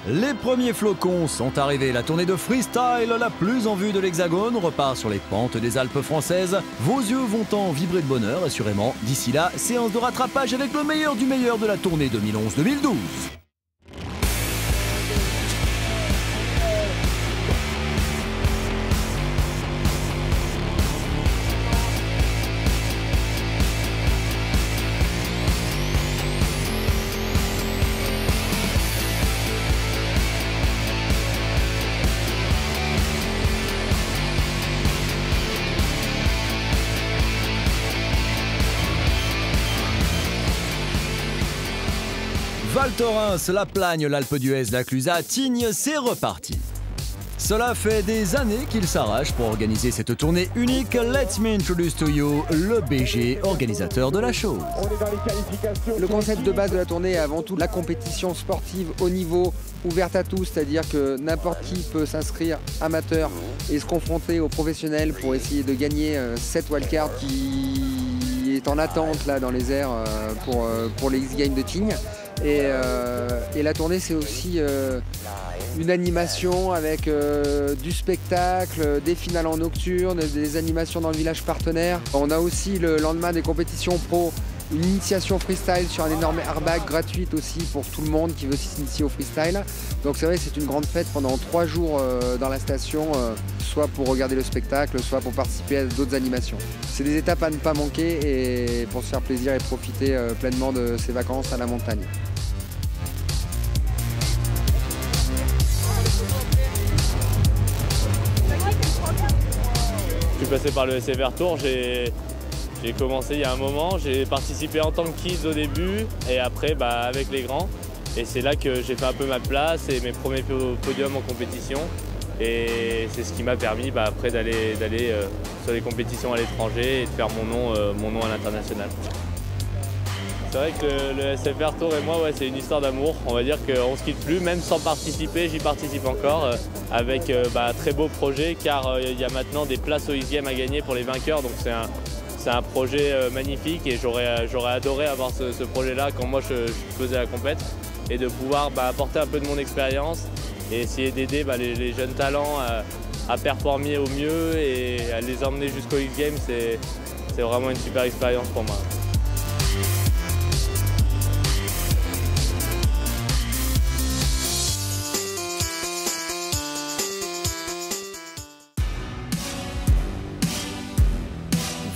Les premiers flocons sont arrivés. La tournée de freestyle la plus en vue de l'Hexagone repart sur les pentes des Alpes françaises. Vos yeux vont en vibrer de bonheur, assurément. D'ici là, séance de rattrapage avec le meilleur du meilleur de la tournée 2011-2012. Val Thorens, La Plagne, l'Alpe d'Huez, la Clusaz, Tignes, c'est reparti. Cela fait des années qu'il s'arrache pour organiser cette tournée unique. Let me introduce to you le BG, organisateur de la chose. Le concept de base de la tournée est avant tout la compétition sportive haut niveau, ouverte à tous, c'est-à-dire que n'importe qui peut s'inscrire amateur et se confronter aux professionnels pour essayer de gagner cette wildcard qui est en attente là dans les airs pour les X-Games de Tignes. Et la tournée, c'est aussi une animation avec du spectacle, des finales en nocturne, des animations dans le village partenaire. On a aussi le lendemain des compétitions pro, une initiation freestyle sur un énorme airbag gratuite aussi pour tout le monde qui veut s'initier au freestyle. Donc c'est vrai que c'est une grande fête pendant 3 jours dans la station, soit pour regarder le spectacle, soit pour participer à d'autres animations. C'est des étapes à ne pas manquer et pour se faire plaisir et profiter pleinement de ces vacances à la montagne. Je suis passé par le SFR Tour, j'ai commencé il y a un moment, j'ai participé en tant que kids au début et après avec les grands. Et c'est là que j'ai fait un peu ma place et mes premiers podiums en compétition. Et c'est ce qui m'a permis après d'aller sur les compétitions à l'étranger et de faire mon nom à l'international. C'est vrai que le SFR Tour et moi, c'est une histoire d'amour. On va dire qu'on ne se quitte plus, même sans participer, j'y participe encore avec un très beau projet car il y a maintenant des places au X-Games à gagner pour les vainqueurs. Donc c'est un projet magnifique et j'aurais adoré avoir ce projet-là quand moi je faisais la compète et de pouvoir apporter un peu de mon expérience et essayer d'aider les jeunes talents à performer au mieux et à les emmener jusqu'au X-Games. C'est vraiment une super expérience pour moi.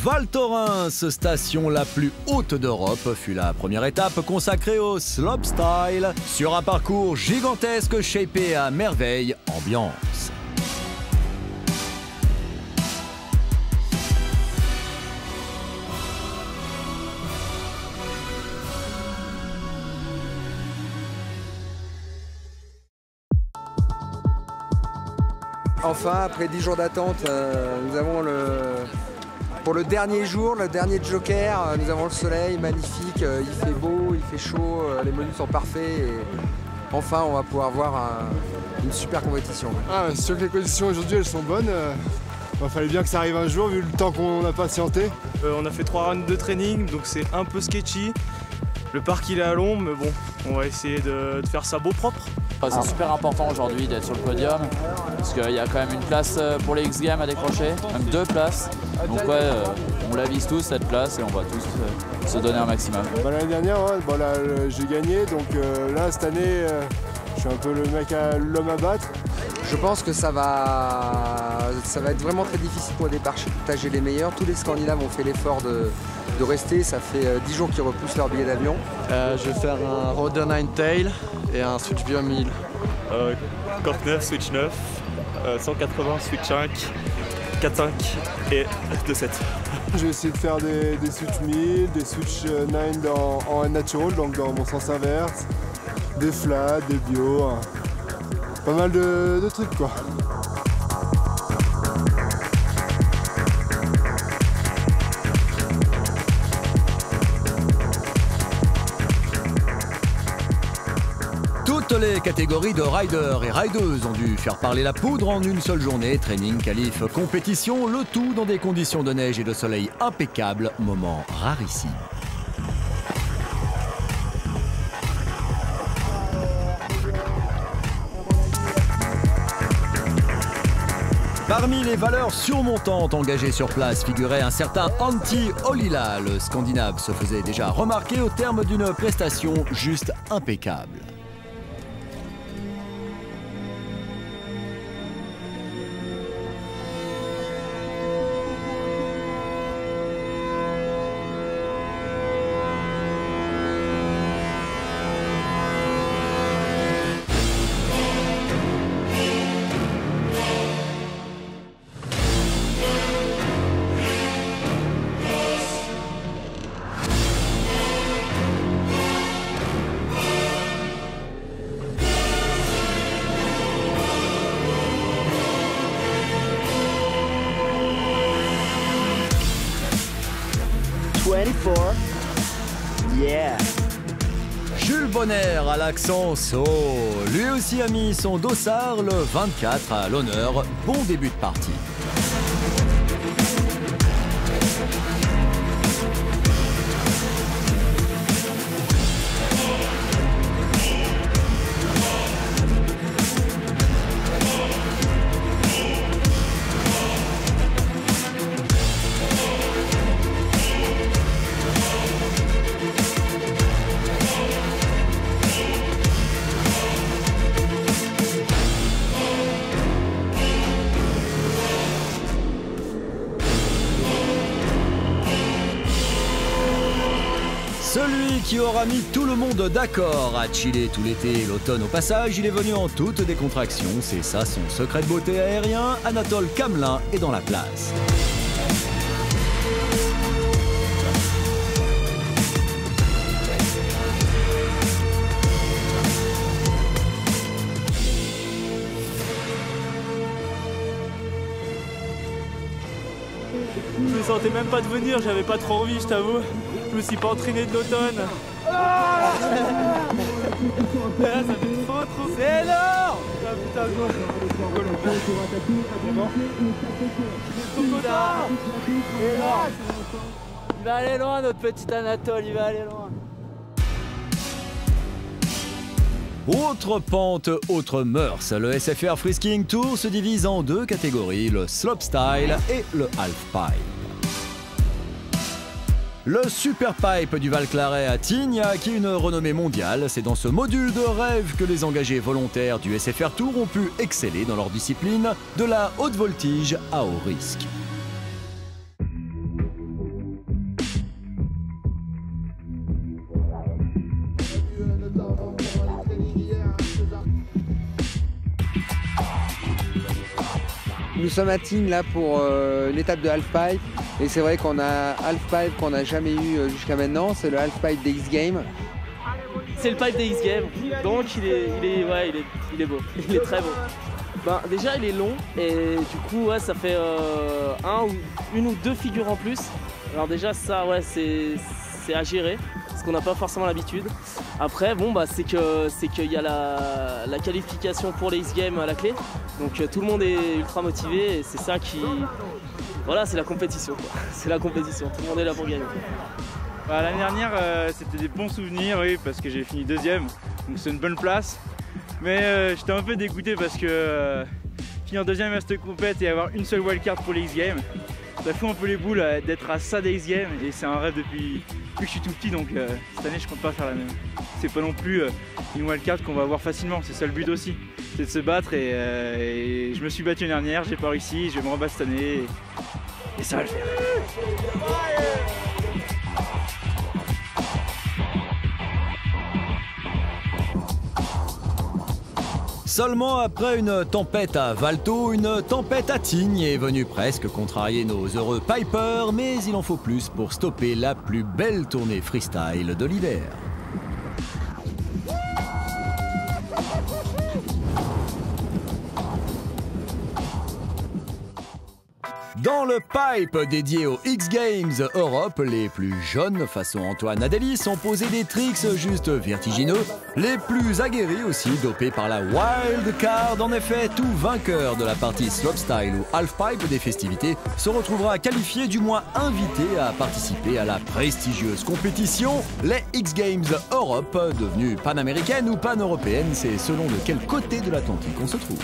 Val Thorens, station la plus haute d'Europe, fut la première étape consacrée au slopestyle sur un parcours gigantesque shapé à merveille, ambiance. Enfin, après 10 jours d'attente, nous avons pour le dernier jour, le dernier joker, nous avons le soleil magnifique, il fait beau, il fait chaud, les menus sont parfaits et enfin on va pouvoir voir une super compétition. C'est sûr que les conditions aujourd'hui elles sont bonnes, il fallait bien que ça arrive un jour vu le temps qu'on a patienté. On a fait 3 rounds de training donc c'est un peu sketchy, le parc il est à l'ombre mais bon on va essayer de faire ça beau propre. C'est super important aujourd'hui d'être sur le podium parce qu'il y a quand même une place pour les X-Games à décrocher, même 2 places. Donc on la vise tous cette place et on va tous se donner un maximum. L'année dernière, j'ai gagné, donc là cette année, je suis un peu l'homme à battre. Je pense que ça va être vraiment très difficile pour départager les meilleurs. Tous les Scandinaves ont fait l'effort de rester, ça fait 10 jours qu'ils repoussent leur billet d'avion. Je vais faire un Roder 9 Tail et un Switch View 1000. Cork 9, Switch 9, 180, Switch 5, 4-5 et 2-7. J'ai essayé de faire des Switch 1000, des Switch 9 en natural, donc dans mon sens inverse, des flats, des bio, pas mal de trucs quoi. Toutes les catégories de riders et rideuses ont dû faire parler la poudre en une seule journée. Training, qualif, compétition, le tout dans des conditions de neige et de soleil impeccables, moment rarissime. Parmi les valeurs surmontantes engagées sur place figurait un certain Antti Ollila. Le Scandinave se faisait déjà remarquer au terme d'une prestation juste impeccable. Yeah. Jules Bonner à l'accent so. Lui aussi a mis son dossard le 24 à l'honneur. Bon début de partie. Celui qui aura mis tout le monde d'accord à chiller tout l'été et l'automne au passage, il est venu en toute décontraction. C'est ça son secret de beauté aérien. Anatole Kamelin est dans la place. Je me sentais même pas de venir, j'avais pas trop envie, je t'avoue. Je me suis pas entraîné de l'automne. Ah ça fait trop. C'est énorme. Ah putain, quoi. Il va aller loin, notre petit Anatole, il va aller loin. Autre pente, autre mœurs. Le SFR Freeskiing Tour se divise en deux catégories, le slopestyle et le halfpipe. Le superpipe du Val-Claret à Tignes a acquis une renommée mondiale. C'est dans ce module de rêve que les engagés volontaires du SFR Tour ont pu exceller dans leur discipline de la haute voltige à haut risque. Nous sommes à Tignes là pour l'étape de halfpipe et c'est vrai qu'on a halfpipe qu'on n'a jamais eu jusqu'à maintenant, c'est le halfpipe des X-Games. C'est le pipe des X-Games, donc il est beau, il est très beau. Ben, déjà il est long et du coup ouais, ça fait une ou deux figures en plus. Alors déjà ça ouais, c'est à gérer parce qu'on n'a pas forcément l'habitude. Après bon bah c'est qu'il y a la qualification pour les X-Games à la clé. Donc tout le monde est ultra motivé et c'est ça qui... Voilà, c'est la compétition quoi. C'est la compétition, tout le monde est là pour gagner. Bah, l'année dernière c'était des bons souvenirs, oui, parce que j'ai fini deuxième, donc c'est une bonne place. Mais j'étais un peu dégoûté parce que finir deuxième à cette compète et avoir une seule wildcard pour les X-Games, ça fout un peu les boules d'être à ça des X-Games et c'est un rêve depuis que je suis tout petit, donc cette année je compte pas faire la même. C'est pas non plus une wildcard qu'on va avoir facilement, c'est ça le but aussi, c'est de se battre et je me suis battu l'année dernière, j'ai pas réussi, je vais me rebattre cette année et ça va le faire. Seulement après une tempête à Valto, une tempête à Tignes est venue presque contrarier nos heureux pipers, mais il en faut plus pour stopper la plus belle tournée freestyle de l'hiver. Dans le pipe dédié aux X-Games Europe, les plus jeunes, façon Antoine Adélis, ont posé des tricks juste vertigineux. Les plus aguerris aussi, dopés par la wild card. En effet, tout vainqueur de la partie slopestyle ou halfpipe des festivités se retrouvera qualifié, du moins invité à participer à la prestigieuse compétition. Les X-Games Europe, devenues panaméricaines ou pan-européennes, c'est selon de quel côté de l'Atlantique on se trouve.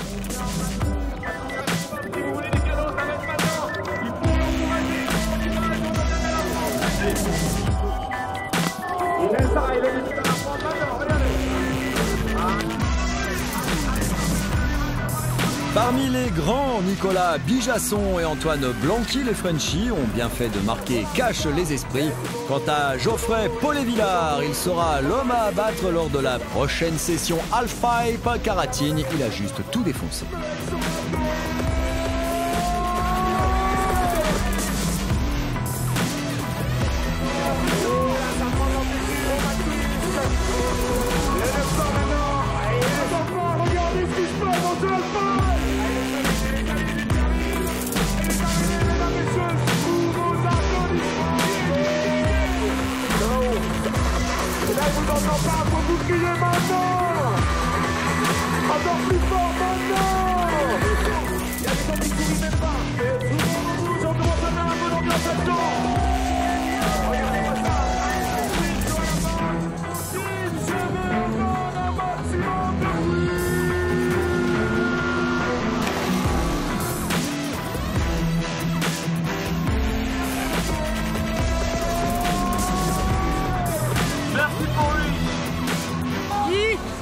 Parmi les grands, Nicolas Bijasson et Antoine Blanqui, les Frenchies, ont bien fait de marquer cash les esprits. Quant à Geoffrey Paulet-Villard, il sera l'homme à abattre lors de la prochaine session halfpipe. Caratine, il a juste tout défoncé.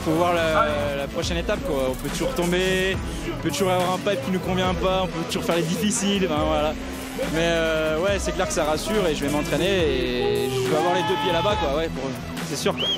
Faut voir la prochaine étape quoi. On peut toujours tomber, on peut toujours avoir un pipe qui nous convient pas, on peut toujours faire les difficiles, ben voilà. Mais ouais, c'est clair que ça rassure et je vais m'entraîner et je vais avoir les deux pieds là-bas quoi, ouais, c'est sûr quoi.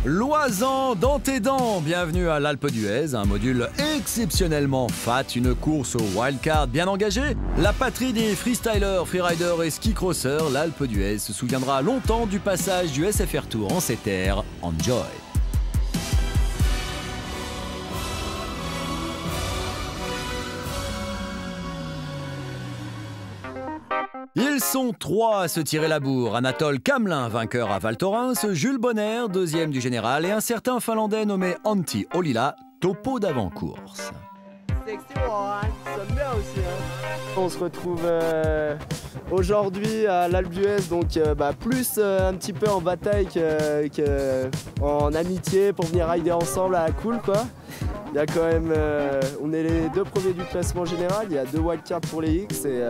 Loisan dans tes dents, bienvenue à l'Alpe d'Huez, un module exceptionnellement fat, une course au wildcard bien engagée. La patrie des freestylers, freeriders et ski-crossers, l'Alpe d'Huez se souviendra longtemps du passage du SFR Tour en ces terres. Enjoy! Ils sont trois à se tirer la bourre. Anatole Kamlin, vainqueur à Val Thorens, Jules Bonner, deuxième du général, et un certain Finlandais nommé Antti Ollila, topo d'avant-course. On se retrouve aujourd'hui à l'Alpe d'Huez, donc plus un petit peu en bataille qu'en amitié pour venir rider ensemble à la cool quoi. Il y a quand même, on est les deux premiers du classement général, il y a 2 wildcards pour les X et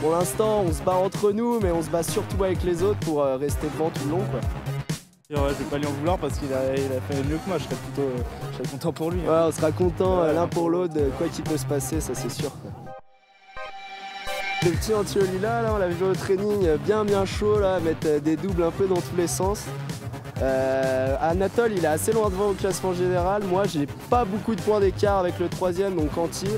pour l'instant on se bat entre nous mais on se bat surtout avec les autres pour rester devant tout le long quoi. Ouais, je vais pas lui en vouloir parce qu'il a fait mieux que moi, je serais content pour lui. Ouais, on sera content l'un pour l'autre, quoi qu'il peut se passer, ça c'est sûr quoi. Le petit Antti Ollila, là, on l'a vu au training bien chaud, là, mettre des doubles un peu dans tous les sens. Anatole, il est assez loin devant au classement général. Moi, j'ai pas beaucoup de points d'écart avec le troisième, donc Antti.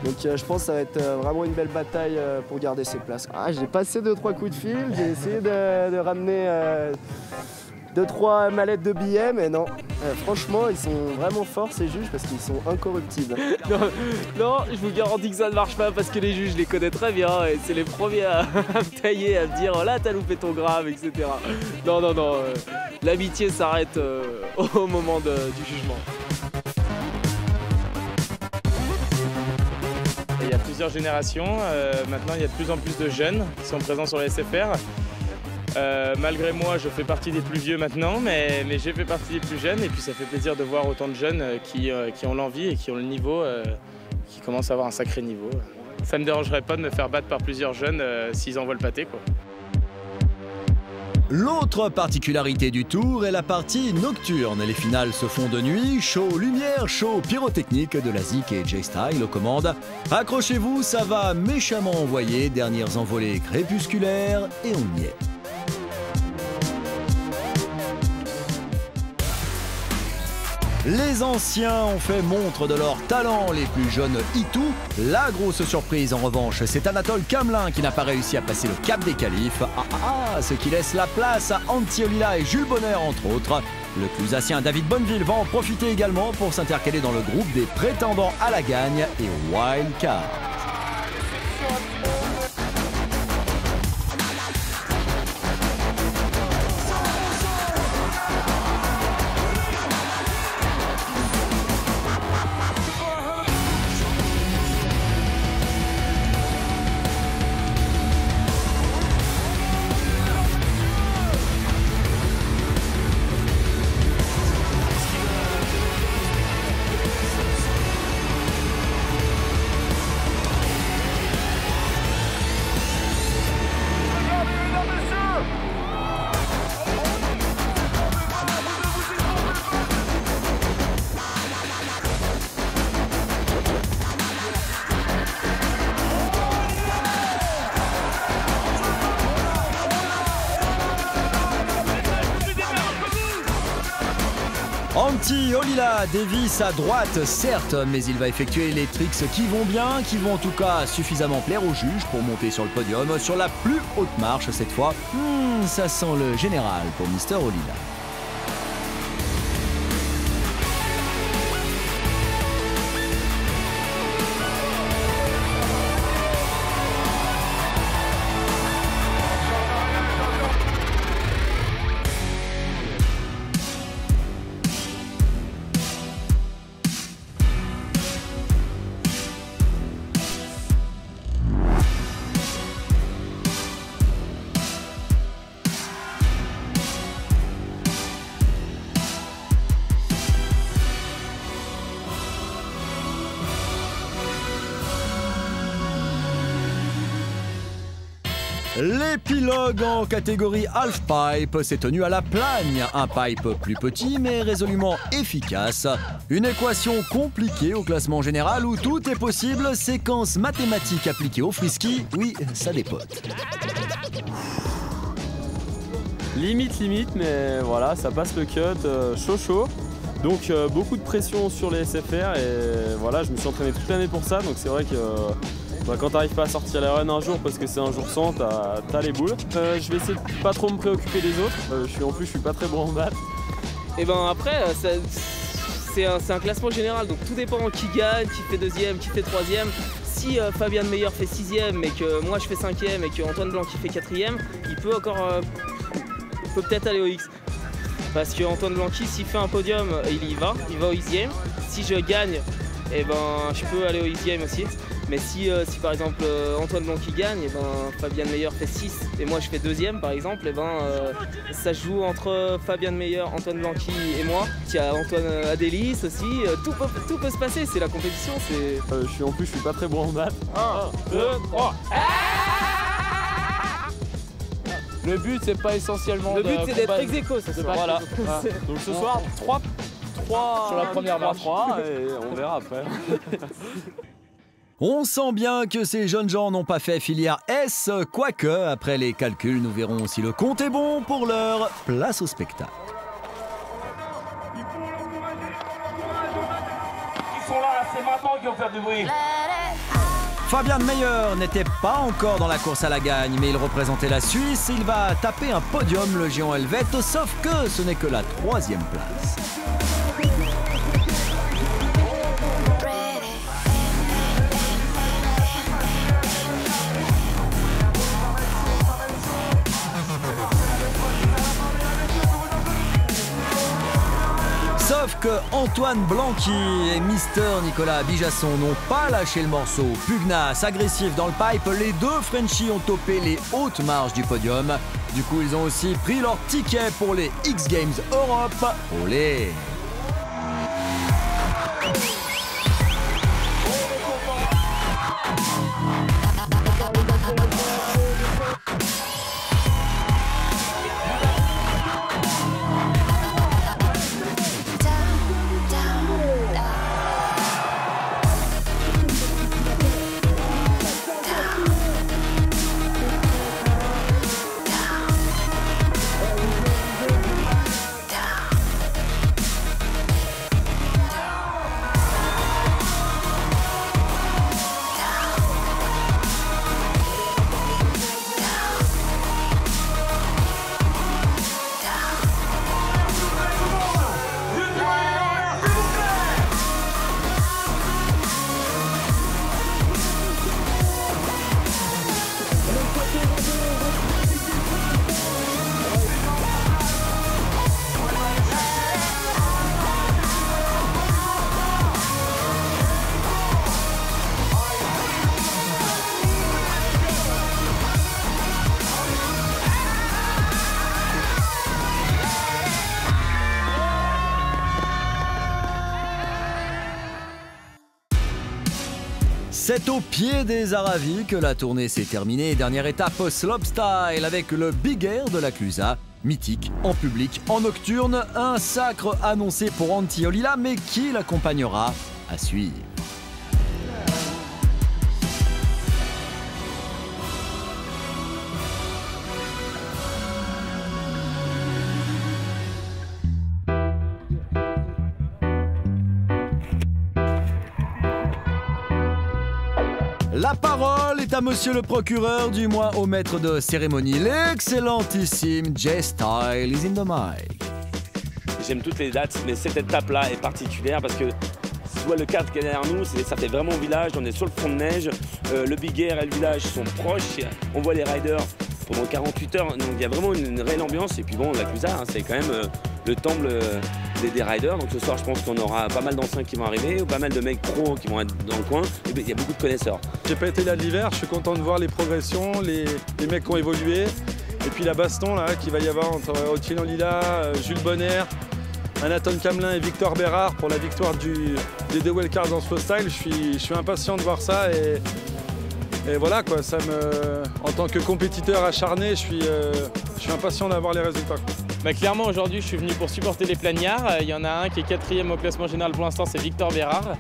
Donc je pense que ça va être vraiment une belle bataille pour garder ses places. Ah, j'ai passé 2-3 coups de fil, j'ai essayé de ramener 2-3 mallettes de billets, mais non. Franchement, ils sont vraiment forts ces juges parce qu'ils sont incorruptibles. Non, je vous garantis que ça ne marche pas parce que les juges, je les connais très bien et c'est les premiers à me tailler, à me dire oh là t'as loupé ton grave, etc. Non, l'amitié s'arrête au moment du jugement. Il y a plusieurs générations, maintenant il y a de plus en plus de jeunes qui sont présents sur les SFR. Malgré moi, je fais partie des plus vieux maintenant, mais j'ai fait partie des plus jeunes et puis ça fait plaisir de voir autant de jeunes qui ont l'envie et qui ont le niveau, qui commencent à avoir un sacré niveau. Ça ne me dérangerait pas de me faire battre par plusieurs jeunes s'ils envoient le pâté, quoi. L'autre particularité du tour est la partie nocturne. Les finales se font de nuit, show lumière, show pyrotechnique de la Zik et J-Style aux commandes. Accrochez-vous, ça va méchamment envoyer, dernières envolées crépusculaires et on y est. Les anciens ont fait montre de leur talent, les plus jeunes Itou. La grosse surprise en revanche, c'est Anatole Kamlin qui n'a pas réussi à passer le cap des qualifs. Ce qui laisse la place à Antti Ollila et Jules Bonner entre autres. Le Clusacien David Bonneville va en profiter également pour s'intercaler dans le groupe des prétendants à la gagne et au wild card. Antti Ollila dévisse à droite, certes, mais il va effectuer les tricks qui vont bien, qui vont en tout cas suffisamment plaire aux juges pour monter sur le podium sur la plus haute marche cette fois. Ça sent le général pour Mr. Ollila. L'épilogue en catégorie half-pipe s'est tenu à la Plagne. Un pipe plus petit mais résolument efficace. Une équation compliquée au classement général où tout est possible. Séquence mathématique appliquée au frisky, oui, ça dépote. Limite, mais voilà, ça passe le cut chaud. Donc beaucoup de pression sur les SFR et voilà, je me suis entraîné toute l'année pour ça. Donc c'est vrai que quand t'arrives pas à sortir les runs un jour parce que c'est un jour sans, t'as les boules. Je vais essayer de pas trop me préoccuper des autres. Je suis pas très bon en batte. Et ben après, c'est un classement général, donc tout dépend qui gagne, qui fait deuxième, qui fait troisième. Si Fabien de Meyer fait sixième et que moi je fais cinquième et que Antoine Blanc qui fait quatrième, il peut peut-être aller au X. Parce que Antoine Blanqui, s'il fait un podium, il va au X-Game. Si je gagne, eh ben, je peux aller au X-Game aussi. Mais si par exemple Antoine Blanqui gagne, eh ben, Fabien Meyer fait 6 et moi je fais deuxième par exemple, eh ben, ça se joue entre Fabien Meyer, Antoine Blanqui et moi. Il y a Antoine Adélis aussi, tout peut se passer, c'est la compétition. Je suis pas très bon en batte. 1, 2, 3. Le but c'est pas essentiellement le but c'est d'être ex-aequo ce soir. Voilà. Donc ce soir 3 sur la première marche 3 et on verra après. On sent bien que ces jeunes gens n'ont pas fait filière S, quoique, après les calculs, nous verrons si le compte est bon. Pour l'heure, place au spectacle. Ils sont là, c'est maintenant qu'ils vont faire du bruit. Fabien Meyer n'était pas encore dans la course à la gagne, mais il représentait la Suisse. Il va taper un podium, le géant helvète, sauf que ce n'est que la 3e place. Sauf que Antoine Blanqui et Mister Nicolas Bijasson n'ont pas lâché le morceau. Pugnace, agressif dans le pipe, les deux Frenchies ont topé les hautes marches du podium. Du coup, ils ont aussi pris leur ticket pour les X Games Europe. Olé! C'est au pied des Aravis que la tournée s'est terminée. Dernière étape slopestyle avec le Big Air de la Clusaz. Mythique, en public, en nocturne, un sacre annoncé pour Antti Ollila, mais qui l'accompagnera à suivre. La parole est à monsieur le procureur, du moins au maître de cérémonie, l'excellentissime J-Style is in the mic. J'aime toutes les dates, mais cette étape-là est particulière parce que tu vois le cadre qui est derrière nous, ça fait vraiment village, on est sur le front de neige, le Big Air et le village sont proches, on voit les riders pendant 48 heures, donc il y a vraiment une réelle ambiance. Et puis bon, la Clusa, hein, c'est quand même le temple des riders, donc ce soir je pense qu'on aura pas mal d'anciens qui vont arriver, ou pas mal de mecs pros qui vont être dans le coin, et il y a beaucoup de connaisseurs. J'ai pas été là de l'hiver, je suis content de voir les progressions, les mecs qui ont évolué, et puis la baston là qu'il va y avoir entre Ottilien Lila, Jules Bonner, Anatole Camelin et Victor Bérard pour la victoire des deux wildcards dans slow style. Je suis impatient de voir ça et voilà quoi, en tant que compétiteur acharné, je suis impatient d'avoir les résultats. Bah, clairement aujourd'hui je suis venu pour supporter les plagnards. Il y en a un qui est 4e au classement général pour l'instant, c'est Victor Bérard.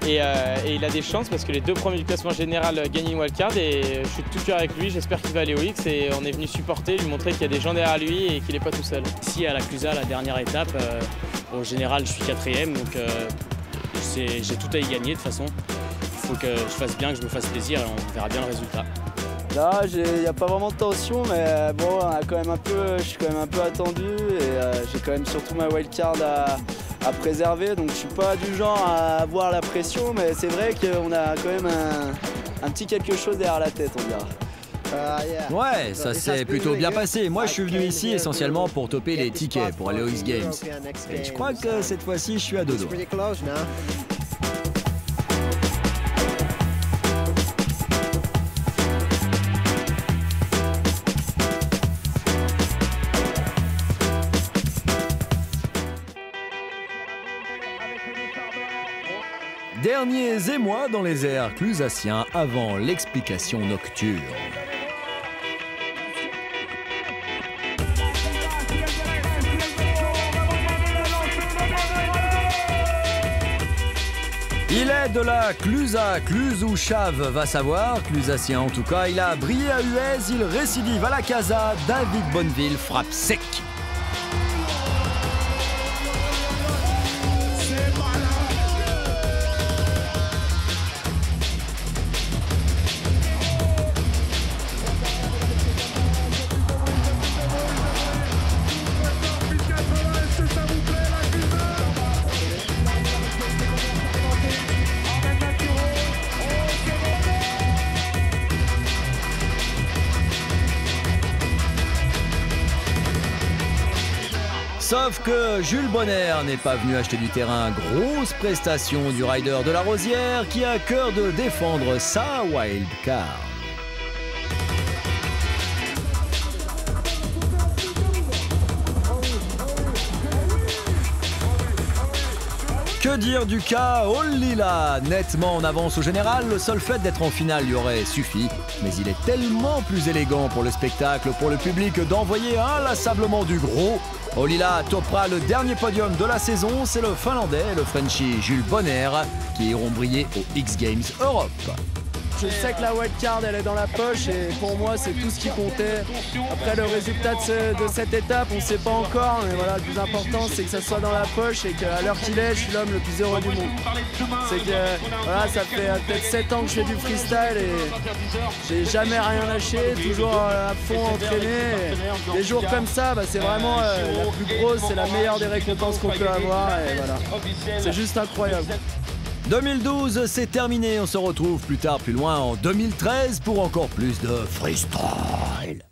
Et il a des chances parce que les 2 premiers du classement général gagnent une wildcard et je suis de tout cœur avec lui, j'espère qu'il va aller au X et on est venu supporter, lui montrer qu'il y a des gens derrière lui et qu'il n'est pas tout seul. Ici à la Clusa, la dernière étape, au général je suis 4e donc j'ai tout à y gagner de toute façon. Il faut que je fasse bien, que je me fasse plaisir et on verra bien le résultat. Là, il n'y a pas vraiment de tension, mais bon, je suis quand même un peu attendu et j'ai quand même surtout ma wildcard à préserver, donc je suis pas du genre à avoir la pression, mais c'est vrai qu'on a quand même un petit quelque chose derrière la tête, on dira. Ouais, ça s'est plutôt bien passé. Moi, je suis venu ici essentiellement pour toper les tickets pour aller aux X Games. Et je crois que cette fois-ci, je suis à dodo. Derniers émois dans les airs clusaciens avant l'explication nocturne. Il est de la Clusa, Cluse ou Chave, va savoir, clusacien en tout cas. Il a brillé à Huez, il récidive à la Casa, David Bonneville frappe sec. Sauf que Jules Bonner n'est pas venu acheter du terrain. Grosse prestation du rider de la Rosière qui a à cœur de défendre sa wildcard. Que dire du cas Ollila, nettement en avance au général, le seul fait d'être en finale lui aurait suffi. Mais il est tellement plus élégant pour le spectacle, pour le public, d'envoyer inlassablement du gros. Ollila topera le dernier podium de la saison, c'est le Finlandais, le Frenchie Jules Bonner, qui iront briller aux X Games Europe. Je sais que la wildcard elle est dans la poche et pour moi c'est tout ce qui comptait. Après le résultat de cette étape on ne sait pas encore, mais voilà, le plus important c'est que ça soit dans la poche et qu'à l'heure qu'il est je suis l'homme le plus heureux du monde. C'est que voilà, ça fait peut-être 7 ans que je fais du freestyle et j'ai jamais rien lâché, toujours à fond entraîné. Et des jours comme ça bah, c'est vraiment la plus grosse, c'est la meilleure des récompenses qu'on peut avoir et voilà. C'est juste incroyable. 2012, c'est terminé. On se retrouve plus tard, plus loin, en 2013 pour encore plus de freestyle.